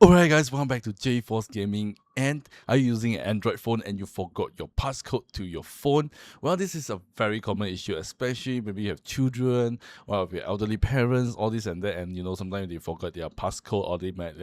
Alright guys, welcome back to JForce Gaming. And are you using an Android phone and you forgot your passcode to your phone? Well, this is a very common issue, especially maybe you have children or if you're elderly parents, all this and that, and sometimes they forgot their passcode or they might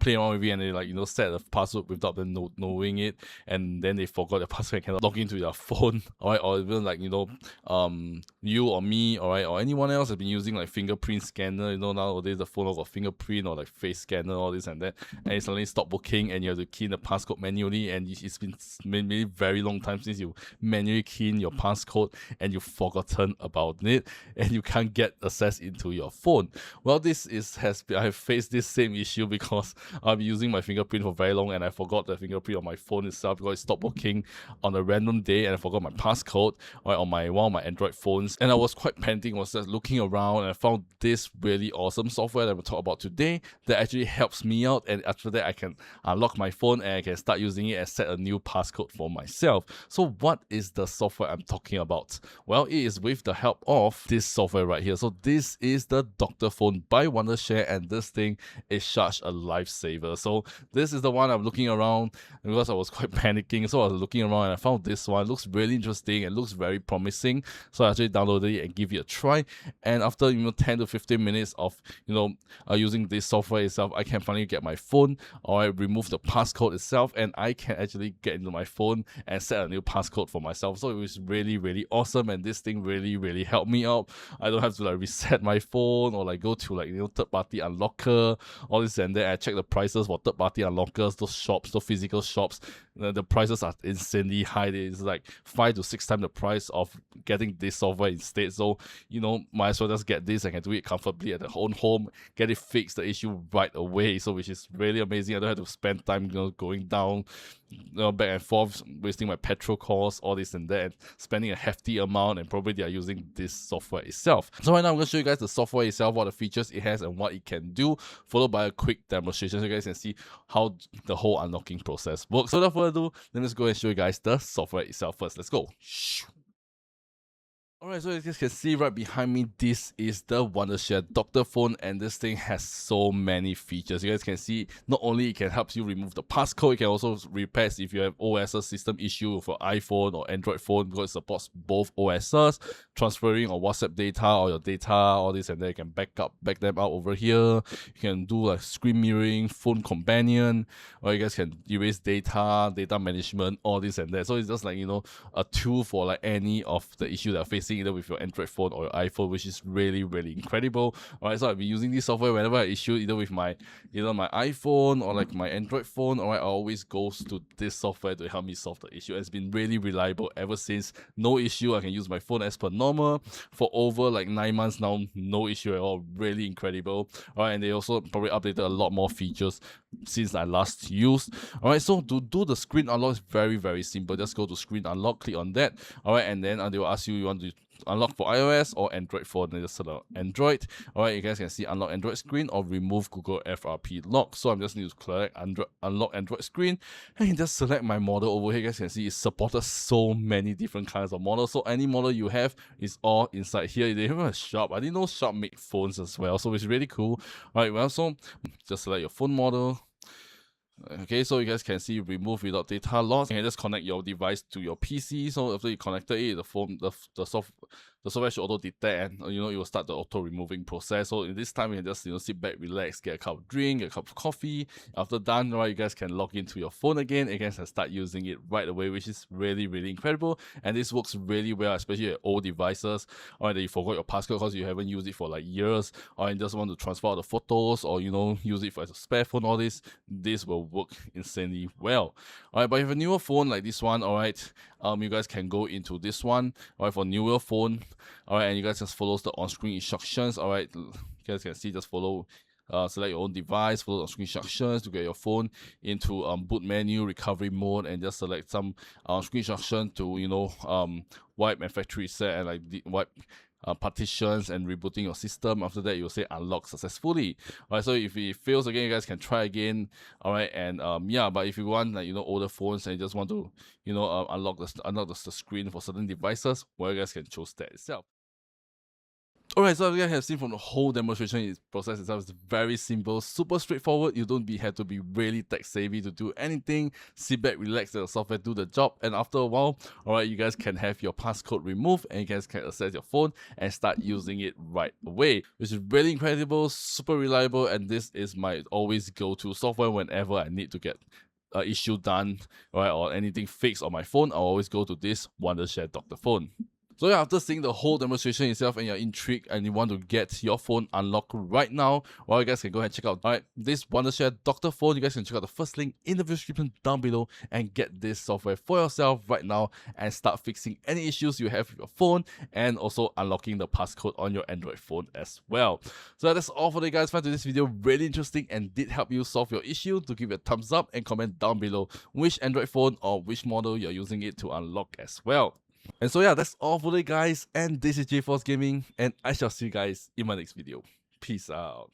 play around with it and they set a password without them knowing it, and then they forgot the password and cannot log into their phone, alright, or even you or me, alright, or anyone else has been using like fingerprint scanner, nowadays the phone got fingerprint or like face scanner, all this and that, and it suddenly stop working and you have to key in the passcode manually, and it's been maybe very long time since you manually key in your passcode and you've forgotten about it and you can't get access into your phone. Well, I have faced this same issue because I've been using my fingerprint for very long and I forgot the fingerprint on my phone itself because it stopped working on a random day and I forgot my passcode on one of my Android phones, and I was quite panicking. I was just looking around and I found this really awesome software that we'll talk about today that actually helps me out, and after that I can unlock my phone and I can start using it and set a new passcode for myself. So what is the software I'm talking about? Well, it is with the help of this software right here. So this is the Dr.Fone by Wondershare, and this thing is such a lifesaver. So this is the one I'm looking around because I was quite panicking. So I was looking around and I found this one. It looks really interesting and looks very promising. So I actually downloaded it and give it a try. And after 10 to 15 minutes of using this software itself, I can finally get my phone, or I remove the passcode itself, and I can actually get into my phone and set a new passcode for myself. So it was really, really awesome, and this thing really, really helped me out. I don't have to like reset my phone or like go to like third-party unlocker, all this and that. I check the prices for third-party unlockers, those shops, those physical shops. The prices are insanely high. It's like 5 to 6 times the price of getting this software instead. So might as well just get this. I can do it comfortably at the own home, get it fixed, the issue right away. So which is really amazing. I don't have to spend time going down back and forth, wasting my petrol costs, all this and that, and spending a hefty amount, and probably they are using this software itself. So right now I'm going to show you guys the software itself, what the features it has and what it can do, followed by a quick demonstration so you guys can see how the whole unlocking process works. So without further ado, let me just go and show you guys the software itself first. Let's go. Alright, so as you can see right behind me, this is the Wondershare Dr.Fone, and this thing has so many features. You guys can see not only it can help you remove the passcode, it can also repair if you have OS system issue for iPhone or Android phone, because it supports both OSs, transferring or WhatsApp data or your data, all this and that. You can back them out over here. You can do like screen mirroring, phone companion, or you guys can erase data management, all this and that. So it's just like a tool for like any of the issues that are facing either with your Android phone or your iPhone, which is really, really incredible. Alright, so I'll be using this software whenever I issue either with my iPhone or like my Android phone. Alright, I always goes to this software to help me solve the issue. It's been really reliable ever since. No issue. I can use my phone as per normal for over like 9 months now. No issue at all. Really incredible. Alright, and they also probably updated a lot more features since I last used. Alright, so to do the screen unlock is very, very simple. Just go to screen unlock, click on that. Alright, and then they will ask you want to unlock for iOS or Android phone, then just select Android. Alright, you guys can see unlock Android screen or remove Google FRP lock. So I'm just need to select unlock Android screen and just select my model over here. You guys can see it supported so many different kinds of models. So any model you have is all inside here. They have a shop. I didn't know shop make phones as well, so it's really cool. Alright, well, so just select your phone model. Okay, so you guys can see remove without data loss. You can just connect your device to your PC. So after you connected it, the software should auto detect, and it will start the auto removing process. So in this time you can just sit back, relax, get a cup of drink, a cup of coffee. After done, right, you guys can log into your phone again. You guys can start using it right away, which is really, really incredible. And this works really well, especially at old devices, or that you forgot your passcode because you haven't used it for like years, or you just want to transfer the photos, or use it as a spare phone. All this will work insanely well. Alright, but if you have a newer phone like this one, alright, you guys can go into this one, alright, for newer phone, alright, and you guys just follow the on-screen instructions. Alright, you guys can see, just follow select your own device, follow the on-screen instructions to get your phone into boot menu, recovery mode, and just select some screen instruction to wipe and factory reset and like wipe partitions and rebooting your system. After that, you'll say unlock successfully. Alright, so if it fails again, you guys can try again. Alright, and yeah, but if you want like older phones and you just want to unlock the screen for certain devices, well, you guys can choose that itself. Alright, so as you guys have seen from the whole demonstration process itself, it's very simple, super straightforward. You don't have to be really tech savvy to do anything. Sit back, relax, let the software do the job, and after a while, alright, you guys can have your passcode removed and you guys can access your phone and start using it right away, which is really incredible, super reliable, and this is my always go-to software whenever I need to get an issue done, right, or anything fixed on my phone. I'll always go to this Wondershare Dr.Fone. So yeah, after seeing the whole demonstration itself and you're intrigued and you want to get your phone unlocked right now, well, you guys can go ahead and check out this Wondershare Dr.Fone. You guys can check out the first link in the description down below and get this software for yourself right now and start fixing any issues you have with your phone and also unlocking the passcode on your Android phone as well. So that's all for today, guys. Found this video really interesting and did help you solve your issue. To give it a thumbs up and comment down below which Android phone or which model you're using it to unlock as well. And so yeah, that's all for today, guys, and this is 𝖩force Gaming, and I shall see you guys in my next video. Peace out.